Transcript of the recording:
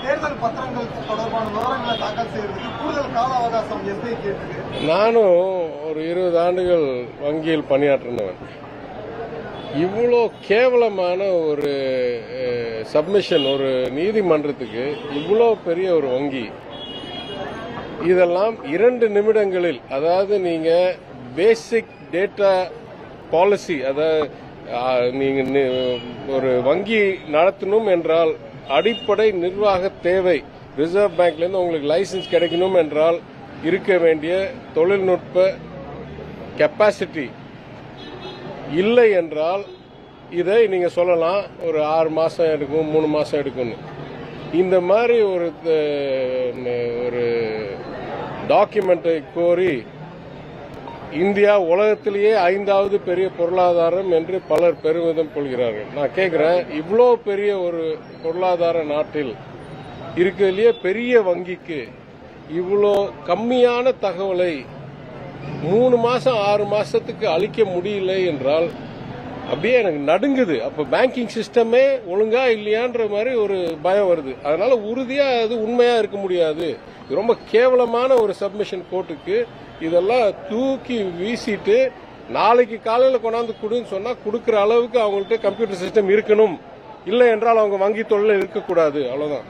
தேர்தல் பத்திரங்கள் தொடர்பான விவரங்களை தாக்கல் செய்வதற்கு கூடுதல் கால அவகாசம் எஸ்பிஐ கேட்டிருக்கு. நானும் ஒரு 20 ஆண்டுகள் வங்கியில் பணியாற்றினவன். இவ்வளோ கேவலமான ஒரு சப்மிஷன் ஒரு நீதிமன்றத்துக்கு, இவ்வளோ பெரிய ஒரு வங்கி, இதெல்லாம் 2 நிமிடங்களில், அதாவது நீங்க பேசிக் டேட்டா பாலிசி, அதாவது நீங்க ஒரு வங்கி நடத்தணும் என்றால் அடிப்படை நிர்வாக தேவை, ரிசர்வ் பேங்க்ல இருந்து உங்களுக்கு லைசன்ஸ் கிடைக்கணும் என்றால் இருக்க வேண்டிய தொழில்நுட்ப கெப்பாசிட்டி இல்லை என்றால் இதை நீங்க சொல்லலாம் ஒரு 6 மாசம் எடுக்கும், 3 மாசம் எடுக்கும். இந்த மாதிரி ஒரு டாக்குமெண்ட்டை கோரி இந்தியா உலகத்திலேயே 5வது பெரிய பொருளாதாரம் என்று பலர் பெருமிதம் கொள்கிறார்கள். நான் கேட்கிறேன், இவ்வளோ பெரிய ஒரு பொருளாதார நாட்டில் இருக்கிறதுலயே பெரிய வங்கிக்கு இவ்வளோ கம்மியான தகவலை 3 மாசம் 6 மாசத்துக்கு அளிக்க முடியல என்றால் அப்படியே எனக்கு நடுங்குது. அப்ப பேங்கிங் சிஸ்டமே ஒழுங்கா இல்லையான்ற மாதிரி ஒரு பயம் வருது. அதனால உறுதியா அது உண்மையா இருக்க முடியாது. ரொம்ப கேவலமான ஒரு சப்மிஷன் கோர்ட்டுக்கு இதெல்லாம் தூக்கி வீசிட்டு நாளைக்கு காலையில் கொண்டாந்து கொடுன்னு சொன்னா கொடுக்கிற அளவுக்கு அவங்கள்ட்ட கம்ப்யூட்டர் சிஸ்டம் இருக்கணும். இல்லை என்றால் அவங்க வங்கி தொழில இருக்கக்கூடாது. அவ்வளவுதான்.